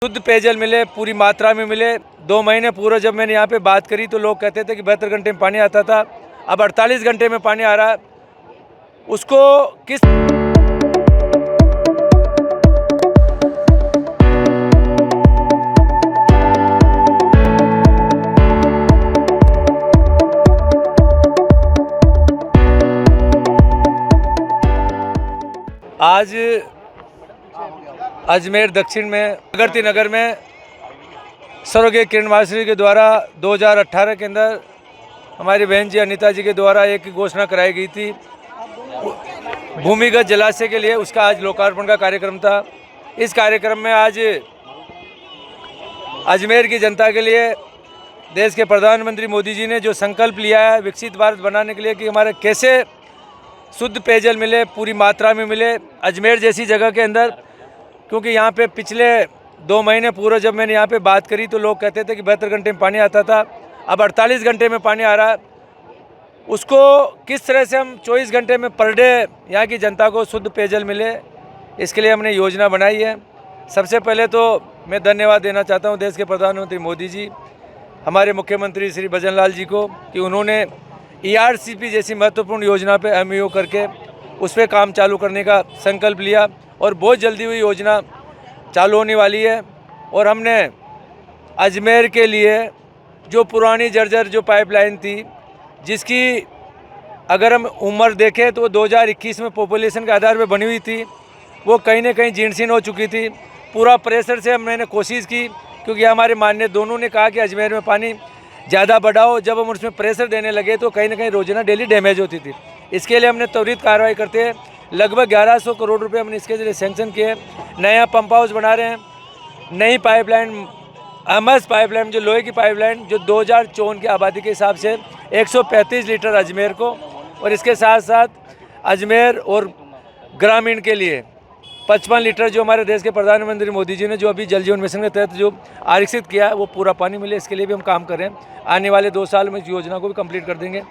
शुद्ध पेयजल मिले, पूरी मात्रा में मिले। 2 महीने पूर्व जब मैंने यहाँ पे बात करी तो लोग कहते थे कि 72 घंटे में पानी आता था, अब 48 घंटे में पानी आ रहा है। उसको किस आज अजमेर दक्षिण में प्रगति नगर में स्वर्गीय किरण मास्टर के द्वारा 2018 के अंदर हमारी बहन जी अनीता जी के द्वारा एक घोषणा कराई गई थी भूमिगत जलाशय के लिए। उसका आज लोकार्पण का कार्यक्रम था। इस कार्यक्रम में आज अजमेर की जनता के लिए देश के प्रधानमंत्री मोदी जी ने जो संकल्प लिया है विकसित भारत बनाने के लिए कि हमारे कैसे शुद्ध पेयजल मिले, पूरी मात्रा में मिले अजमेर जैसी जगह के अंदर। क्योंकि यहाँ पे पिछले 2 महीने पूर्व जब मैंने यहाँ पे बात करी तो लोग कहते थे कि 72 घंटे में पानी आता था, अब 48 घंटे में पानी आ रहा है। उसको किस तरह से हम 24 घंटे में पर डे यहाँ की जनता को शुद्ध पेयजल मिले, इसके लिए हमने योजना बनाई है। सबसे पहले तो मैं धन्यवाद देना चाहता हूँ देश के प्रधानमंत्री मोदी जी, हमारे मुख्यमंत्री श्री भजन लाल जी को कि उन्होंने ERCP जैसी महत्वपूर्ण योजना पे MOU करके उस पर काम चालू करने का संकल्प लिया और बहुत जल्दी हुई योजना चालू होने वाली है। और हमने अजमेर के लिए जो पुरानी जर्जर जो पाइपलाइन थी, जिसकी अगर हम उम्र देखें तो 2021 में पॉपुलेशन के आधार पर बनी हुई थी, वो कहीं ना कहीं जीर्ण शीर्ण हो चुकी थी। पूरा प्रेशर से मैंने कोशिश की, क्योंकि हमारे माननीय दोनों ने कहा कि अजमेर में पानी ज़्यादा बढ़ाओ। जब हम उसमें प्रेशर देने लगे तो कहीं ना कहीं रोजाना डेली डैमेज होती थी। इसके लिए हमने त्वरित कार्रवाई करते हैं लगभग 1100 करोड़ रुपए हमने इसके लिए सैंक्शन किए। नया पंप हाउस बना रहे हैं, नई पाइपलाइन MS पाइपलाइन जो लोहे की पाइपलाइन जो 2054 की आबादी के हिसाब से 135 लीटर अजमेर को, और इसके साथ साथ अजमेर और ग्रामीण के लिए 55 लीटर जो हमारे देश के प्रधानमंत्री मोदी जी ने जो अभी जल जीवन मिशन के तहत जो आरक्षित किया है वो पूरा पानी मिले, इसके लिए भी हम काम कर रहे हैं। आने वाले 2 साल में इस योजना को भी कंप्लीट कर देंगे।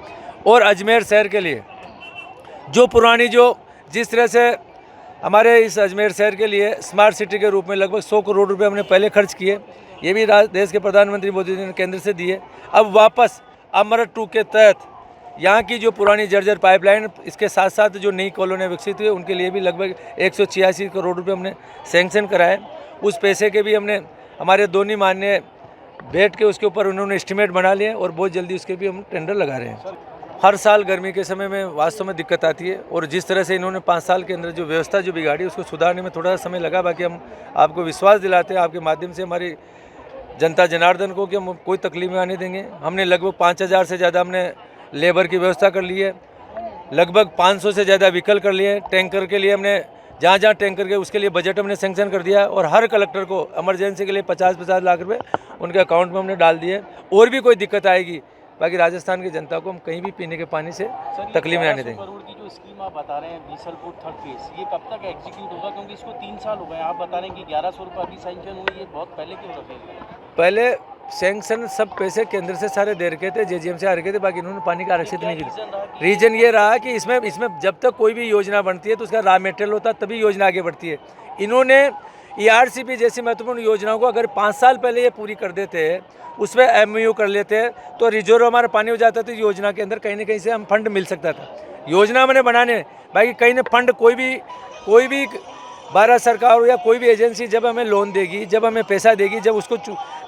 और अजमेर शहर के लिए जो पुरानी जो जिस तरह से हमारे इस अजमेर शहर के लिए स्मार्ट सिटी के रूप में लगभग 100 करोड़ रुपए हमने पहले खर्च किए, ये भी देश के प्रधानमंत्री मोदी जी ने केंद्र से दिए। अब वापस अमृत 2 के तहत यहाँ की जो पुरानी जर्जर पाइपलाइन, इसके साथ साथ जो नई कॉलोनियाँ विकसित हुई उनके लिए भी लगभग 186 करोड़ रुपए हमने सैंक्शन कराए। उस पैसे के भी हमने हमारे दोनों माननीय बैठ के उसके ऊपर उन्होंने एस्टिमेट बना लिए और बहुत जल्दी उसके भी हम टेंडर लगा रहे हैं। हर साल गर्मी के समय में वास्तव में दिक्कत आती है, और जिस तरह से इन्होंने 5 साल के अंदर जो व्यवस्था जो बिगाड़ी उसको सुधारने में थोड़ा समय लगा। बाकी हम आपको विश्वास दिलाते हैं आपके माध्यम से हमारी जनता जनार्दन को कि हम कोई तकलीफ में आने देंगे। हमने लगभग 5000 से ज़्यादा हमने लेबर की व्यवस्था कर ली है, लगभग 500 से ज़्यादा व्हीकल कर लिए। टैंकर के लिए हमने जहाँ जहाँ टैंकर के उसके लिए बजट हमने सेंक्शन कर दिया, और हर कलेक्टर को इमरजेंसी के लिए 50-50 लाख रुपए उनके अकाउंट में हमने डाल दिए। और भी कोई दिक्कत आएगी, बाकी राजस्थान की जनता को हम कहीं भी पीने के पानी से तकलीफ में आने देंगे। करोड़ की जो स्कीम आप बता रहे हैं बीसलपुर 3rd फेज, ये कब तक एग्जीक्यूट होगा? क्योंकि इसको 3 साल हो गए, आप बता रहे हैं कि 1100 रुपये अभी सैंक्शन हुई, ये बहुत पहले क्यों रखे? पहले सैंक्शन सब पैसे केंद्र से सारे दे रखे थे, JGM से आ रखे थे, बाकी इन्होंने पानी का आरक्षित नहीं किया। रीजन ये रहा कि इसमें जब तक कोई भी योजना बनती है तो उसका रॉ मटेरियल होता है, तभी योजना आगे बढ़ती है। इन्होंने ERCP जैसी महत्वपूर्ण योजनाओं को अगर 5 साल पहले ये पूरी कर देते, उस पर MOU कर लेते तो रिजर्व हमारा पानी हो जाता था। योजना के अंदर कहीं ना कहीं से हम फंड मिल सकता था। योजना मैंने बनाने, बाकी कहीं ना फंड कोई भी भारत सरकार हो या कोई भी एजेंसी जब हमें लोन देगी, जब हमें पैसा देगी, जब उसको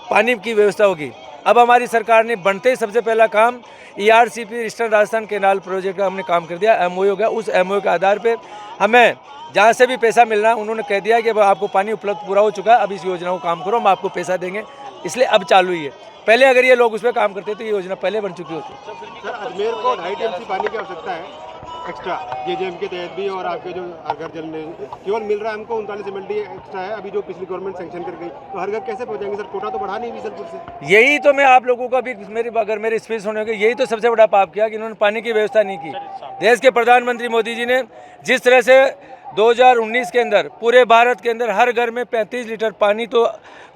पानी की व्यवस्था होगी। अब हमारी सरकार ने बनते ही सबसे पहला काम ERCP eastern Rajasthan canal project का हमने काम कर दिया, MOU हो गया। उस MOU के आधार पे हमें जहाँ से भी पैसा मिलना है उन्होंने कह दिया कि अब आपको पानी उपलब्ध पूरा हो चुका है, अब इस योजना को काम करो, हम आपको पैसा देंगे। इसलिए अब चालू ही है। पहले अगर ये लोग उस पर काम करते तो ये योजना पहले बन चुकी होती। सर, अजमेर को 2.5 TMC पानी की आवश्यकता है एक्स्ट्रा, JGM के तहत भी, और आपके जो हर घर जल में केवल मिल रहा है हमको 39 MLD एक्स्ट्रा है अभी जो पिछली गवर्नमेंट सैंक्शन कर गई, तो हर घर कैसे पहुंचाएंगे सर? कोटा तो बढ़ा नहीं बीसलपुर से। यही तो मैं आप लोगों का भी मेरी स्पीच होने के यही तो सबसे बड़ा पाप किया कि इन्होंने पानी की व्यवस्था नहीं की। देश के प्रधानमंत्री मोदी जी ने जिस तरह से 2019 के अंदर पूरे भारत के अंदर हर घर में 35 लीटर पानी तो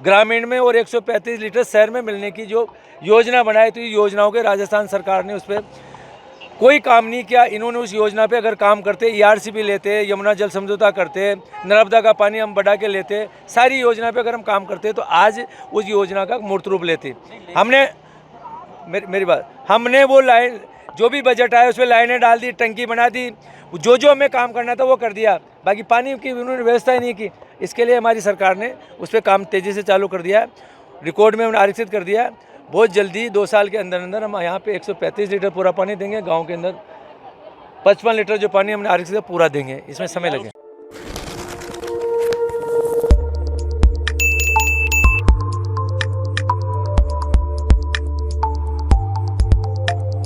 ग्रामीण में और 135 लीटर शहर में मिलने की जो योजना बनाई, तो योजनाओं के राजस्थान सरकार ने उस पर कोई काम नहीं किया इन्होंने। उस योजना पे अगर काम करते, ERCP लेते, यमुना जल समझौता करते, नर्मदा का पानी हम बढ़ा के लेते, सारी योजना पे अगर हम काम करते तो आज उस योजना का मूर्त रूप लेते। हमने मेरी बात, हमने वो लाइन जो भी बजट आया उसमें लाइनें डाल दी, टंकी बना दी, जो हमें काम करना था वो कर दिया, बाकी पानी की उन्होंने व्यवस्था ही नहीं की। इसके लिए हमारी सरकार ने उस पर काम तेज़ी से चालू कर दिया है, रिकॉर्ड में हमने आरक्षित कर दिया है। बहुत जल्दी 2 साल के अंदर अंदर हम यहाँ पे 135 लीटर पूरा पानी देंगे, गांव के अंदर 55 लीटर जो पानी हमने आरक्षित पूरा देंगे, इसमें समय लगेगा।